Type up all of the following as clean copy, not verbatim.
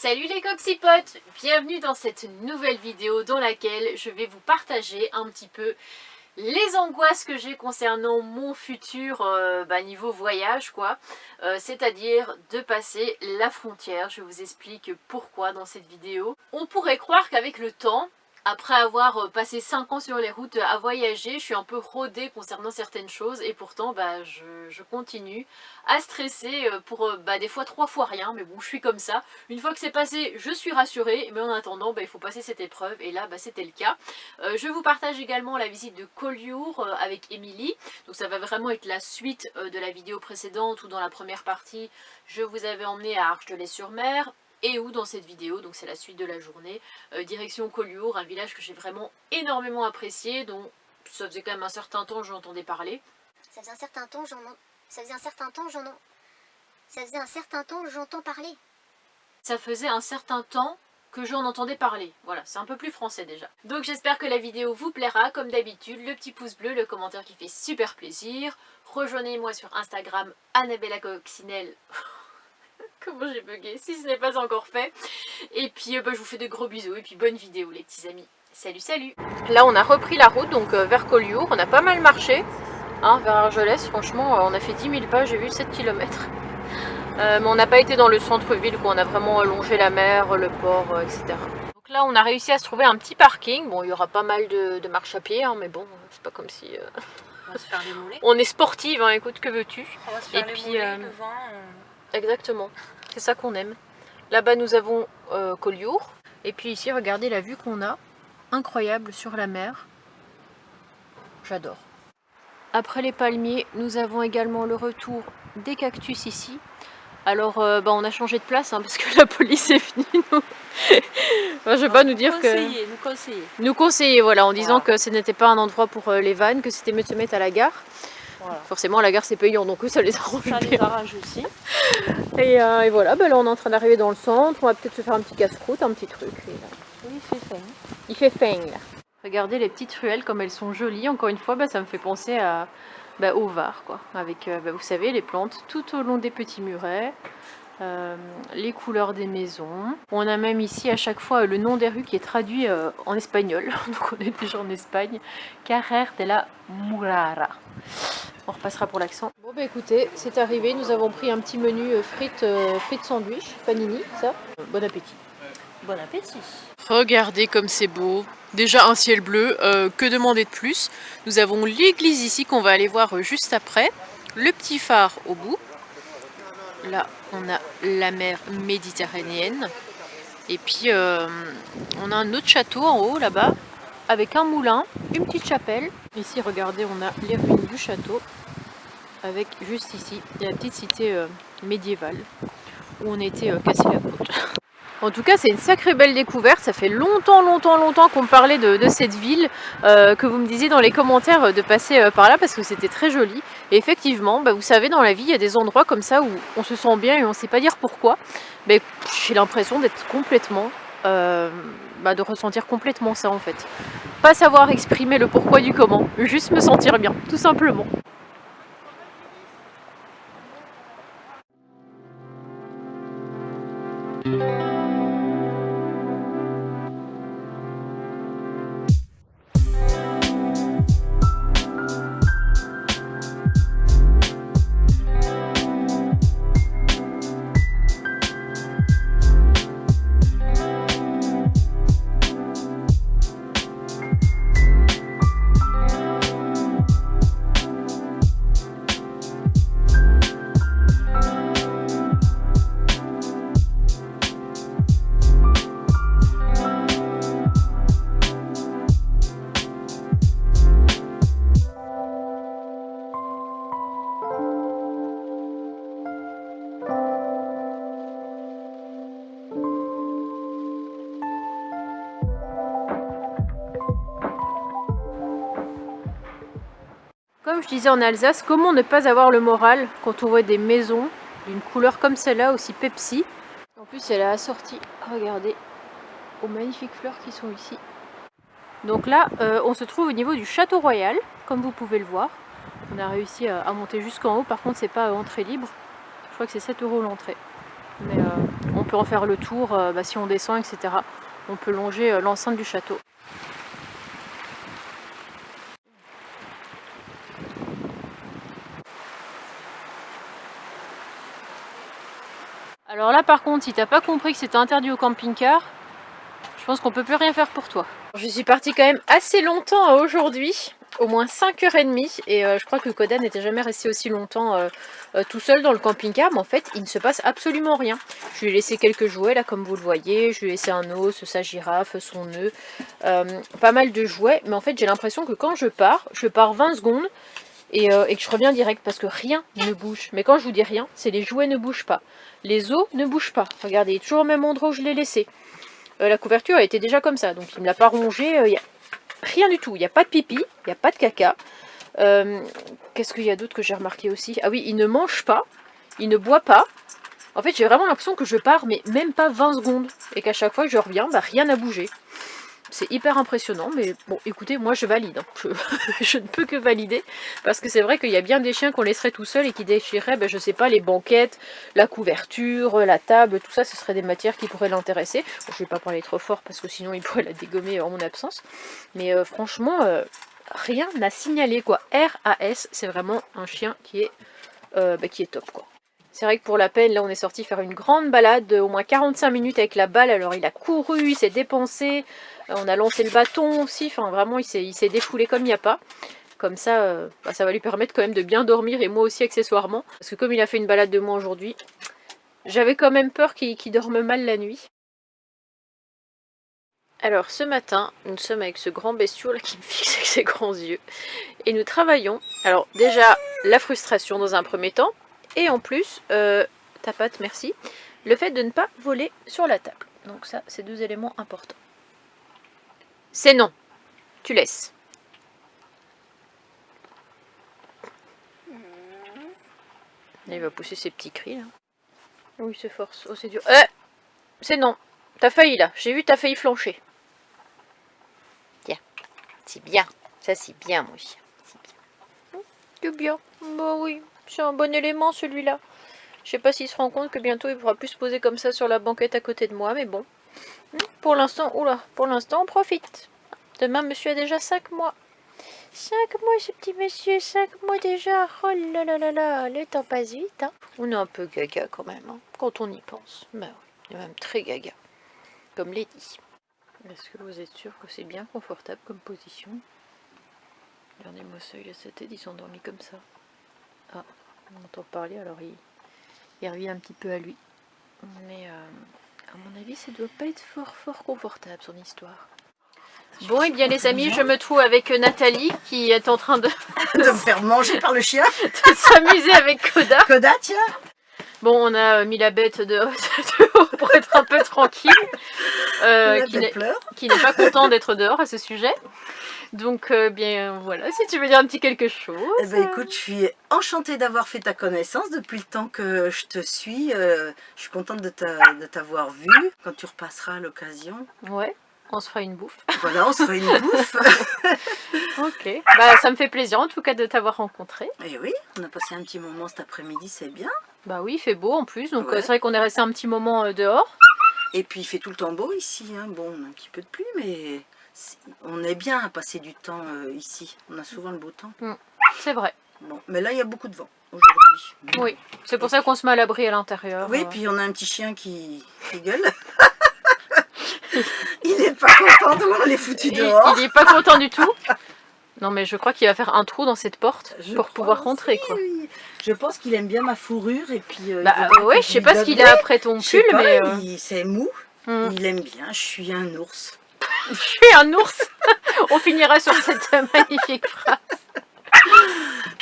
Salut les coccypotes, bienvenue dans cette nouvelle vidéo dans laquelle je vais vous partager un petit peu les angoisses que j'ai concernant mon futur niveau voyage quoi, c'est-à-dire de passer la frontière. Je vous explique pourquoi dans cette vidéo. On pourrait croire qu'avec le temps, après avoir passé 5 ans sur les routes à voyager, je suis un peu rodée concernant certaines choses et pourtant je continue à stresser pour des fois 3 fois rien, mais bon je suis comme ça. Une fois que c'est passé, je suis rassurée, mais en attendant il faut passer cette épreuve et là c'était le cas. Je vous partage également la visite de Collioure avec Émilie, donc ça va vraiment être la suite de la vidéo précédente où dans la première partie je vous avais emmené à Argelès-sur-Mer. Et où dans cette vidéo, donc c'est la suite de la journée, direction Collioure, un village que j'ai vraiment énormément apprécié, dont ça faisait quand même un certain temps que j'entendais parler. Ça faisait un certain temps que j'entends parler. Ça faisait un certain temps que j'en entendais parler. Voilà, c'est un peu plus français déjà. Donc j'espère que la vidéo vous plaira, comme d'habitude, le petit pouce bleu, le commentaire qui fait super plaisir. Rejoignez-moi sur Instagram, Annabella Coccinelle. Comment j'ai bugué, si ce n'est pas encore fait. Et puis je vous fais de gros bisous et puis bonne vidéo les petits amis. Salut salut. Là on a repris la route donc vers Collioure, on a pas mal marché vers Argelès, franchement on a fait 10 000 pas, j'ai vu 7 km. Mais on n'a pas été dans le centre-ville, on a vraiment allongé la mer, le port, etc. Donc là on a réussi à se trouver un petit parking, bon il y aura pas mal de marche à pied, mais bon c'est pas comme si... On va se faire les mollets. On est sportive, écoute que veux-tu. On va se faire les mollets, le vin... Exactement, c'est ça qu'on aime. Là-bas nous avons Collioure. Et puis ici regardez la vue qu'on a. Incroyable sur la mer. J'adore. Après les palmiers, nous avons également le retour des cactus ici. Alors on a changé de place parce que la police est venue nous dire nous conseiller voilà, en disant que ce n'était pas un endroit pour les vannes, que c'était mieux de se mettre à la gare. Voilà. Forcément la gare c'est payant donc ça les arrange. Ça les arrange aussi. Et voilà, là on est en train d'arriver dans le centre, on va peut-être se faire un petit casse-croûte, un petit truc. Oui, il fait faim. Il fait faim là. Regardez les petites ruelles comme elles sont jolies, encore une fois ça me fait penser à, au Var quoi, avec vous savez les plantes tout au long des petits murets, les couleurs des maisons. On a même ici à chaque fois le nom des rues qui est traduit en espagnol, donc on est déjà en Espagne. Carrer de la Murara. On repassera pour l'accent. Bon écoutez, c'est arrivé, nous avons pris un petit menu frites sandwich, panini, ça. Bon appétit. Bon appétit. Regardez comme c'est beau. Déjà un ciel bleu, que demander de plus? Nous avons l'église ici qu'on va aller voir juste après. Le petit phare au bout. Là on a la mer Méditerranéenne. Et puis on a un autre château en haut là-bas. Avec un moulin, une petite chapelle. Ici, regardez, on a les ruines du château. Avec juste ici, la petite cité médiévale où on était cassé la côte. En tout cas, c'est une sacrée belle découverte. Ça fait longtemps qu'on me parlait de cette ville, que vous me disiez dans les commentaires de passer par là parce que c'était très joli. Et effectivement, vous savez, dans la vie, il y a des endroits comme ça où on se sent bien et on ne sait pas dire pourquoi. J'ai l'impression d'être complètement... de ressentir complètement ça en fait. Pas savoir exprimer le pourquoi du comment, juste me sentir bien, tout simplement. Comme je disais en Alsace, comment ne pas avoir le moral quand on voit des maisons d'une couleur comme celle-là, aussi Pepsi. En plus, elle est assortie, regardez, aux magnifiques fleurs qui sont ici. Donc là, on se trouve au niveau du Château Royal, comme vous pouvez le voir. On a réussi à monter jusqu'en haut, par contre, c'est pas entrée libre. Je crois que c'est 7 € l'entrée. Mais on peut en faire le tour si on descend, etc. On peut longer l'enceinte du château. Alors là par contre, si t'as pas compris que c'était interdit au camping-car, je pense qu'on peut plus rien faire pour toi. Je suis partie quand même assez longtemps aujourd'hui, au moins 5h30, et je crois que Koda n'était jamais resté aussi longtemps tout seul dans le camping-car, mais en fait il ne se passe absolument rien. Je lui ai laissé quelques jouets là comme vous le voyez, je lui ai laissé un os, sa girafe, son nœud, pas mal de jouets, mais en fait j'ai l'impression que quand je pars 20 secondes, et que je reviens direct parce que rien ne bouge. Mais quand je vous dis rien, c'est les jouets ne bougent pas. Les os ne bougent pas. Regardez, toujours au même endroit où je l'ai laissé. La couverture elle était déjà comme ça, donc il ne me l'a pas rongé. Il n'y a rien du tout. Il n'y a pas de pipi, il n'y a pas de caca. Qu'est-ce qu'il y a d'autre que j'ai remarqué aussi? Ah oui, il ne mange pas, il ne boit pas. En fait, j'ai vraiment l'impression que je pars, mais même pas 20 secondes. Et qu'à chaque fois que je reviens, rien n'a bougé. C'est hyper impressionnant, mais bon, écoutez, moi je valide. Hein. Je ne peux que valider, parce que c'est vrai qu'il y a bien des chiens qu'on laisserait tout seuls et qui déchireraient, je sais pas, les banquettes, la couverture, la table, tout ça, ce serait des matières qui pourraient l'intéresser. Bon, je vais pas parler trop fort, parce que sinon il pourrait la dégommer en mon absence. Mais franchement, rien n'a signalé, quoi. RAS, c'est vraiment un chien qui est top, quoi. C'est vrai que pour la peine, là on est sorti faire une grande balade de au moins 45 minutes avec la balle, alors il a couru, il s'est dépensé, on a lancé le bâton aussi, enfin vraiment il s'est défoulé comme il n'y a pas. Comme ça, ça va lui permettre quand même de bien dormir et moi aussi accessoirement. Parce que comme il a fait une balade de moi aujourd'hui, j'avais quand même peur qu'il dorme mal la nuit. Alors ce matin, nous sommes avec ce grand bestiau là qui me fixe avec ses grands yeux. Et nous travaillons, alors déjà la frustration dans un premier temps, et en plus, ta patte, merci, le fait de ne pas voler sur la table. Donc ça, c'est 2 éléments importants. C'est non. Tu laisses. Là, il va pousser ses petits cris, là. Oui, c'est force. Oh, c'est dur. C'est non. T'as failli, là. J'ai vu, t'as failli flancher. Tiens. C'est bien. Ça, c'est bien, mon chien. C'est bien. C'est bien. Bah oui. C'est un bon élément celui-là. Je sais pas s'il se rend compte que bientôt il pourra plus se poser comme ça sur la banquette à côté de moi, mais bon. Pour l'instant, on profite. Demain, monsieur a déjà 5 mois. 5 mois, ce petit monsieur, 5 mois déjà. Oh là là là là, le temps passe vite, hein. On est un peu gaga quand même, hein, quand on y pense. Bah oui, on est même très gaga. Comme Lady. Est-ce que vous êtes sûr que c'est bien confortable comme position? Regardez-moi ça, il a sa tête, il s'est endormi comme ça. Ah, on entend parler, alors il revient un petit peu à lui. Mais à mon avis, ça doit pas être fort confortable son histoire. Bon, et bien les amis, je me trouve avec Nathalie qui est en train de me faire manger par le chien. de s'amuser avec Koda. Koda, tiens. Bon, on a mis la bête dehors pour être un peu tranquille. Qui n'est pas content d'être dehors à ce sujet. Donc, bien voilà, si tu veux dire un petit quelque chose. Eh ben, écoute, je suis enchantée d'avoir fait ta connaissance depuis le temps que je te suis. Je suis contente de t'avoir vu quand tu repasseras à l'occasion. Ouais, on se fera une bouffe. Voilà, on se fera une bouffe. Ok, bah ça me fait plaisir en tout cas de t'avoir rencontré. Et oui, on a passé un petit moment cet après-midi, c'est bien. Bah oui, il fait beau en plus, donc ouais. C'est vrai qu'on est resté un petit moment dehors. Et puis il fait tout le temps beau ici, hein. Bon, on a un petit peu de pluie, mais on est bien à passer du temps ici. On a souvent le beau temps. C'est vrai. Bon, mais là, il y a beaucoup de vent aujourd'hui. Oui, c'est pour ça qu'on se met à l'abri à l'intérieur. Oui, puis on a un petit chien qui gueule. Il n'est pas content d'où on l'ait foutu dehors. Il n'est pas content du tout. Non, mais je crois qu'il va faire un trou dans cette porte pour pouvoir rentrer, quoi. Oui. Je pense qu'il aime bien ma fourrure et puis. Ouais, je sais pas ce qu'il a après ton pull, mais. C'est mou. Il aime bien. Je suis un ours. Je suis un ours. On finira sur cette magnifique phrase.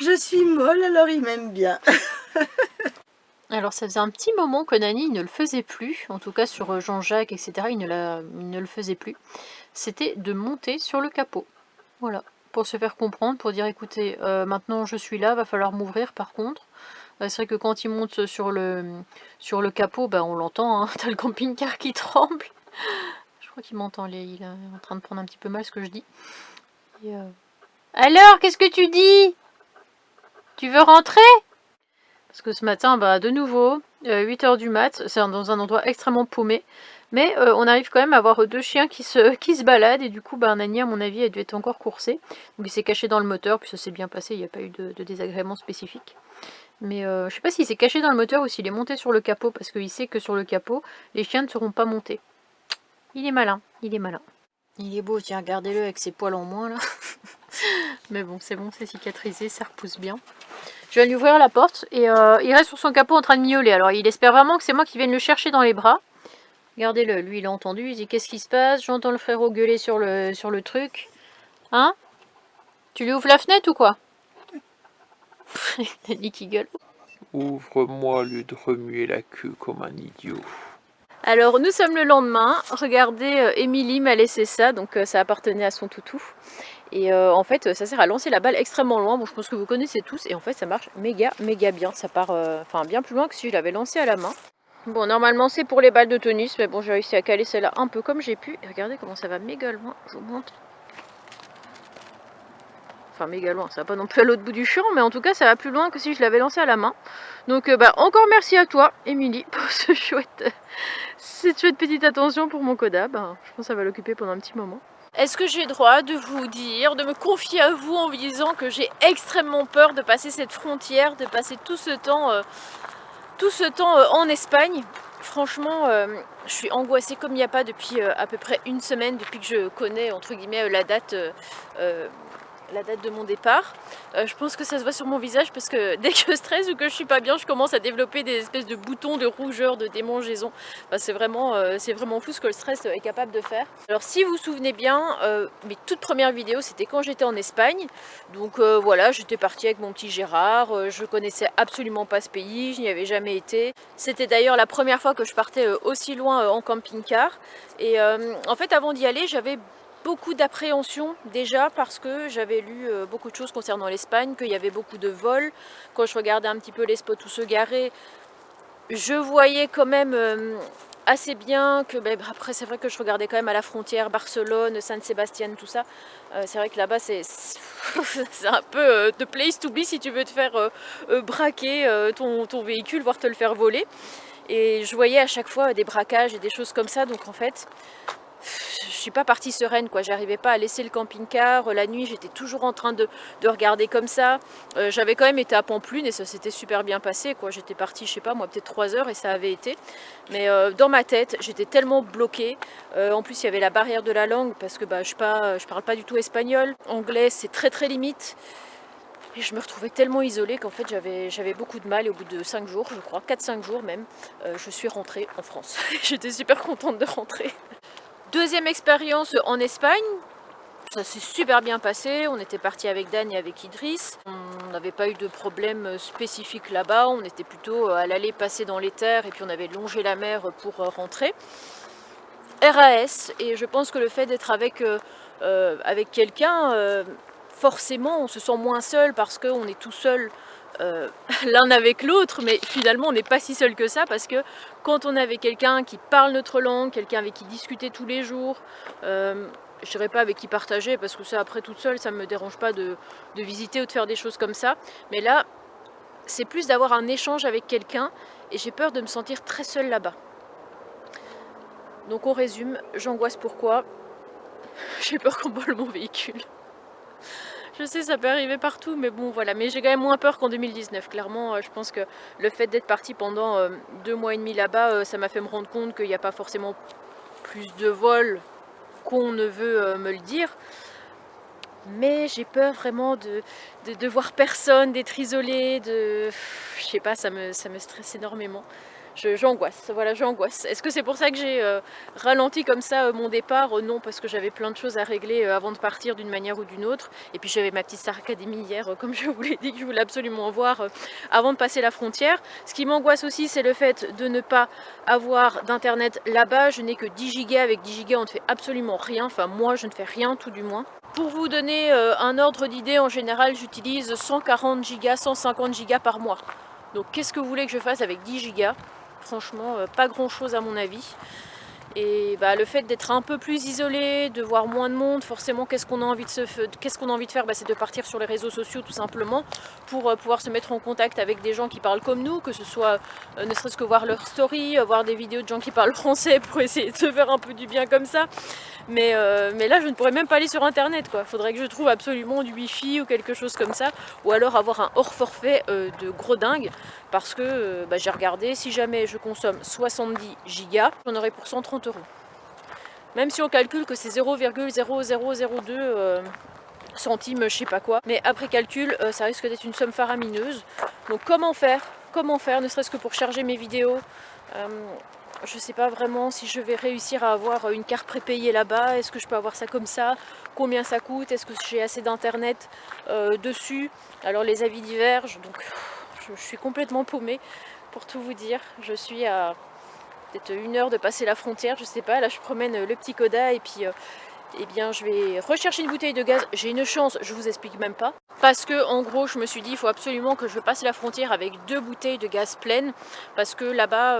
Je suis molle, alors il m'aime bien. Alors ça faisait un petit moment que Nani ne le faisait plus, en tout cas sur Jean-Jacques, etc. Il ne le faisait plus. C'était de monter sur le capot. Voilà, pour se faire comprendre, pour dire écoutez, maintenant je suis là, va falloir m'ouvrir par contre. C'est vrai que quand il monte sur le capot, on l'entend, hein, t'as le camping-car qui tremble. Je crois qu'il m'entend, il est en train de prendre un petit peu mal ce que je dis. Et, alors, qu'est-ce que tu dis? Tu veux rentrer? Parce que ce matin, de nouveau, 8 h du mat, c'est dans un endroit extrêmement paumé. Mais on arrive quand même à avoir 2 chiens qui se baladent et du coup Nani à mon avis a dû être encore coursé. Donc il s'est caché dans le moteur puis ça s'est bien passé, il n'y a pas eu de désagrément spécifique. Mais je sais pas s'il s'est caché dans le moteur ou s'il est monté sur le capot parce qu'il sait que sur le capot les chiens ne seront pas montés. Il est malin, il est malin. Il est beau, tiens regardez-le avec ses poils en moins là. Mais bon c'est cicatrisé, ça repousse bien. Je viens lui ouvrir la porte et il reste sur son capot en train de miauler. Alors il espère vraiment que c'est moi qui vienne le chercher dans les bras. Regardez-le, lui il a entendu, il dit qu'est-ce qui se passe? J'entends le frérot gueuler sur le truc. Hein? Tu lui ouvres la fenêtre ou quoi? Il a dit qu'il gueule. Ouvre-moi le de remuer la queue comme un idiot. Alors nous sommes le lendemain, regardez, Émilie m'a laissé ça, donc ça appartenait à son toutou. Et en fait ça sert à lancer la balle extrêmement loin, bon je pense que vous connaissez tous, et en fait ça marche méga bien, ça part bien plus loin que si je l'avais lancé à la main. Bon normalement c'est pour les balles de tennis, mais bon j'ai réussi à caler celle-là un peu comme j'ai pu, et regardez comment ça va méga loin, je vous montre. Enfin méga loin, ça va pas non plus à l'autre bout du champ, mais en tout cas ça va plus loin que si je l'avais lancé à la main. Donc encore merci à toi Émilie pour cette chouette petite attention pour mon Koda, je pense que ça va l'occuper pendant un petit moment. Est-ce que j'ai le droit de vous dire, de me confier à vous en vous disant que j'ai extrêmement peur de passer cette frontière, de passer tout ce temps en Espagne? Franchement, je suis angoissée comme il n'y a pas depuis à peu près une semaine, depuis que je connais entre guillemets la date de mon départ. Je pense que ça se voit sur mon visage parce que dès que je stresse ou que je suis pas bien, je commence à développer des espèces de boutons, de rougeur, de démangeaison. Enfin, c'est vraiment fou ce que le stress est capable de faire. Alors si vous vous souvenez bien, mes toutes premières vidéos c'était quand j'étais en Espagne. Donc voilà, j'étais partie avec mon petit Gérard, je connaissais absolument pas ce pays, je n'y avais jamais été. C'était d'ailleurs la première fois que je partais aussi loin en camping-car. Et en fait avant d'y aller, j'avais beaucoup d'appréhension déjà parce que j'avais lu beaucoup de choses concernant l'Espagne, qu'il y avait beaucoup de vols. Quand je regardais un petit peu les spots où se garer, je voyais quand même assez bien que, après c'est vrai que je regardais quand même à la frontière Barcelone, San Sebastián, tout ça. C'est vrai que là-bas c'est un peu the place to be si tu veux te faire braquer ton véhicule, voire te le faire voler. Et je voyais à chaque fois des braquages et des choses comme ça, donc en fait je suis pas partie sereine quoi, j'arrivais pas à laisser le camping-car, la nuit j'étais toujours en train de regarder comme ça, j'avais quand même été à Pampelune et ça s'était super bien passé quoi, j'étais partie je sais pas moi peut-être 3 heures et ça avait été, mais dans ma tête j'étais tellement bloquée, en plus il y avait la barrière de la langue parce que je parle pas du tout espagnol, anglais c'est très limite. Et je me retrouvais tellement isolée qu'en fait j'avais beaucoup de mal et au bout de 5 jours, je crois, 4-5 jours même, je suis rentrée en France. J'étais super contente de rentrer. Deuxième expérience en Espagne, ça s'est super bien passé, on était parti avec Dan et avec Idriss, on n'avait pas eu de problème spécifique là-bas, on était plutôt à l'aller passer dans les terres et puis on avait longé la mer pour rentrer. RAS, et je pense que le fait d'être avec quelqu'un, forcément on se sent moins seul parce qu'on est tout seul l'un avec l'autre, mais finalement on n'est pas si seul que ça parce que quand on est avec quelqu'un qui parle notre langue, quelqu'un avec qui discuter tous les jours, je dirais pas avec qui partager parce que ça après toute seule ça me dérange pas de visiter ou de faire des choses comme ça, mais là c'est plus d'avoir un échange avec quelqu'un et j'ai peur de me sentir très seule là-bas. Donc on résume, j'angoisse pourquoi? J'ai peur qu'on vole mon véhicule. Je sais, ça peut arriver partout, mais bon, voilà. Mais j'ai quand même moins peur qu'en 2019. Clairement, je pense que le fait d'être partie pendant 2 mois et demi là-bas, ça m'a fait me rendre compte qu'il n'y a pas forcément plus de vols qu'on ne veut me le dire. Mais j'ai peur vraiment de voir personne, d'être isolée, je sais pas, ça me stresse énormément. J'angoisse, voilà, j'angoisse. Est-ce que c'est pour ça que j'ai ralenti comme ça mon départ? Non, parce que j'avais plein de choses à régler avant de partir d'une manière ou d'une autre. Et puis j'avais ma petite Star Academy hier, comme je vous l'ai dit, que je voulais absolument voir avant de passer la frontière. Ce qui m'angoisse aussi, c'est le fait de ne pas avoir d'internet là-bas. Je n'ai que 10 gigas, avec 10 gigas on ne fait absolument rien, enfin moi je ne fais rien tout du moins. Pour vous donner un ordre d'idée, en général j'utilise 140 gigas, 150 gigas par mois. Donc qu'est-ce que vous voulez que je fasse avec 10 gigas? Franchement, pas grand chose à mon avis. Et bah, le fait d'être un peu plus isolé, de voir moins de monde, forcément qu'est-ce qu'on a envie de faire, bah, c'est de partir sur les réseaux sociaux tout simplement pour pouvoir se mettre en contact avec des gens qui parlent comme nous, que ce soit ne serait-ce que voir leur story, voir des vidéos de gens qui parlent français pour essayer de se faire un peu du bien comme ça. Mais là je ne pourrais même pas aller sur internet quoi. Faudrait que je trouve absolument du wifi ou quelque chose comme ça, ou alors avoir un hors forfait de gros dingue, parce que bah, j'ai regardé, si jamais je consomme 70 gigas, j'en aurai pour 130 €. Même si on calcule que c'est 0,0002 centimes, je sais pas quoi. Mais après calcul, ça risque d'être une somme faramineuse. Donc comment faire, ne serait-ce que pour charger mes vidéos. Je sais pas vraiment si je vais réussir à avoir une carte prépayée là-bas. Est-ce que je peux avoir ça comme ça? Combien ça coûte? Est-ce que j'ai assez d'internet dessus? Alors les avis divergent, donc je suis complètement paumée pour tout vous dire. Je suis à peut-être 1 heure de passer la frontière, je sais pas. Là je promène le petit Coda et puis eh bien je vais rechercher une bouteille de gaz. J'ai une chance, je vous explique même pas. Parce que en gros je me suis dit il faut absolument que je passe la frontière avec 2 bouteilles de gaz pleines. Parce que là-bas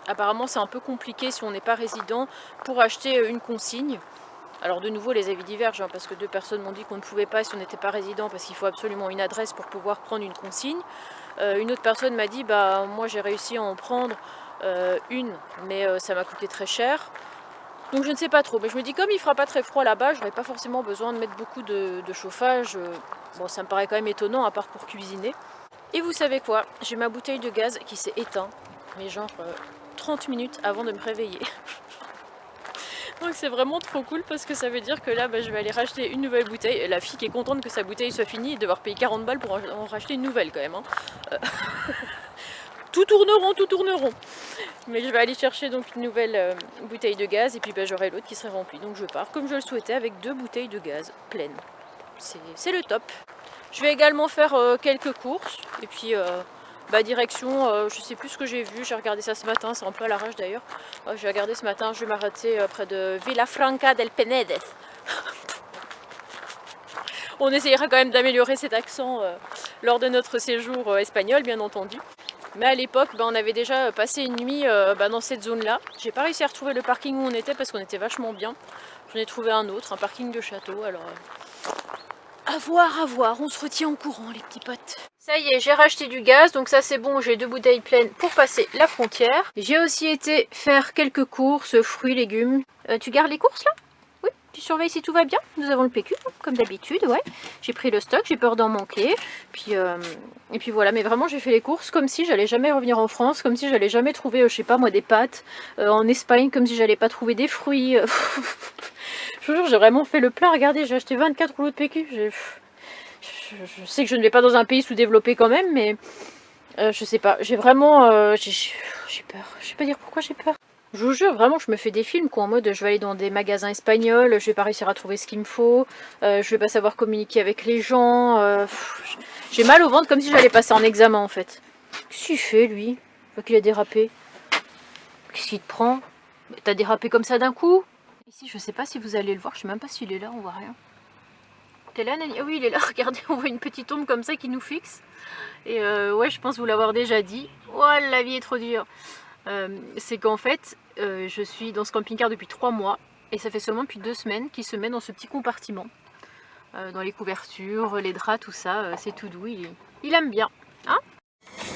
apparemment c'est un peu compliqué si on n'est pas résident pour acheter une consigne. Alors de nouveau les avis divergent hein, parce que 2 personnes m'ont dit qu'on ne pouvait pas si on n'était pas résident parce qu'il faut absolument une adresse pour pouvoir prendre une consigne. Une autre personne m'a dit bah moi j'ai réussi à en prendre une mais ça m'a coûté très cher. Donc je ne sais pas trop, mais je me dis comme il fera pas très froid là-bas, je n'aurai pas forcément besoin de mettre beaucoup de chauffage. Bon ça me paraît quand même étonnant à part pour cuisiner. Et vous savez quoi, j'ai ma bouteille de gaz qui s'est éteinte, mais genre 30 minutes avant de me réveiller. Donc c'est vraiment trop cool parce que ça veut dire que là bah, je vais aller racheter une nouvelle bouteille. Et la fille qui est contente que sa bouteille soit finie et devoir payer 40 balles pour en racheter une nouvelle quand même. Hein. Tout tourneront. Mais je vais aller chercher donc une nouvelle bouteille de gaz et puis bah, j'aurai l'autre qui serait remplie. Donc je pars comme je le souhaitais avec 2 bouteilles de gaz pleines. C'est le top. Je vais également faire quelques courses et puis bah, direction, je sais plus ce que j'ai vu, j'ai regardé ça ce matin, c'est un peu à l'arrache d'ailleurs. J'ai regardé ce matin, je vais m'arrêter près de Villafranca del Penedès. On essayera quand même d'améliorer cet accent lors de notre séjour espagnol bien entendu. Mais à l'époque, bah, on avait déjà passé une nuit bah, dans cette zone-là. J'ai pas réussi à retrouver le parking où on était parce qu'on était vachement bien. J'en ai trouvé un autre, un parking de château. Alors, à voir, on se retient au courant les petits potes. Ça y est, j'ai racheté du gaz, donc ça c'est bon, j'ai 2 bouteilles pleines pour passer la frontière. J'ai aussi été faire quelques courses, fruits, légumes. Tu gardes les courses là? Oui, tu surveilles si tout va bien. Nous avons le PQ, comme d'habitude, ouais. J'ai pris le stock, j'ai peur d'en manquer. Puis, et puis voilà, mais vraiment j'ai fait les courses comme si j'allais jamais revenir en France, comme si j'allais jamais trouver, je sais pas moi, des pâtes en Espagne, comme si j'allais pas trouver des fruits. Je vous jure, j'ai vraiment fait le plein. Regardez, j'ai acheté 24 rouleaux de PQ. Je sais que je ne vais pas dans un pays sous-développé quand même, mais je sais pas. J'ai vraiment... j'ai peur. Je sais pas dire pourquoi j'ai peur. Je vous jure, vraiment, je me fais des films quoi, en mode je vais aller dans des magasins espagnols, je vais pas réussir à trouver ce qu'il me faut, je vais pas savoir communiquer avec les gens. J'ai mal au ventre comme si j'allais passer en examen en fait. Qu'est-ce qu'il fait lui? Je vois qu'il a dérapé. Qu'est-ce qu'il te prend? T'as dérapé comme ça d'un coup? Ici, je sais pas si vous allez le voir, je sais même pas s'il est là, on voit rien. T'es là, Nani? Ah oui, il est là, regardez, on voit une petite ombre comme ça qui nous fixe. Et ouais, je pense vous l'avoir déjà dit. Oh, la vie est trop dure. C'est qu'en fait, je suis dans ce camping-car depuis 3 mois. Et ça fait seulement depuis 2 semaines qu'il se met dans ce petit compartiment. Dans les couvertures, les draps, tout ça, c'est tout doux, il aime bien. Hein?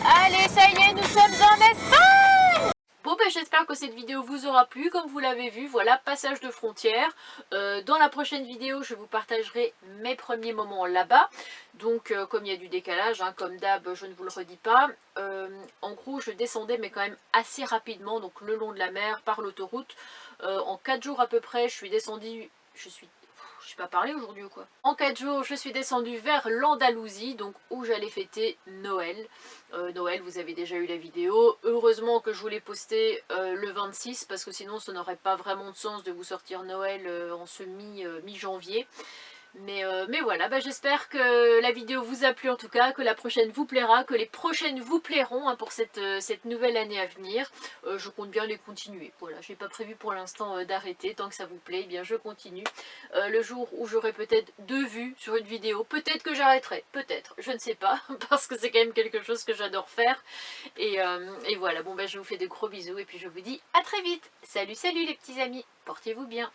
Allez, ça y est, nous sommes en Espagne! Bon ben j'espère que cette vidéo vous aura plu, comme vous l'avez vu, voilà, passage de frontière. Dans la prochaine vidéo, je vous partagerai mes premiers moments là-bas. Donc comme il y a du décalage, hein, comme d'hab, je ne vous le redis pas. En gros, je descendais mais quand même assez rapidement, donc le long de la mer, par l'autoroute. En 4 jours à peu près, je suis descendue, je sais pas parler aujourd'hui ou quoi. En 4 jours, je suis descendue vers l'Andalousie, donc où j'allais fêter Noël. Noël, vous avez déjà eu la vidéo. Heureusement que je voulais poster le 26, parce que sinon ça n'aurait pas vraiment de sens de vous sortir Noël en ce mi-janvier. Mais voilà, bah, j'espère que la vidéo vous a plu en tout cas, que la prochaine vous plaira, que les prochaines vous plairont hein, pour cette nouvelle année à venir. Je compte bien les continuer. Voilà, je n'ai pas prévu pour l'instant d'arrêter. Tant que ça vous plaît, eh bien je continue. Le jour où j'aurai peut-être 2 vues sur une vidéo, peut-être que j'arrêterai, peut-être, je ne sais pas, parce que c'est quand même quelque chose que j'adore faire. Et voilà, bon bah je vous fais de gros bisous et puis je vous dis à très vite. Salut, salut les petits amis, portez-vous bien.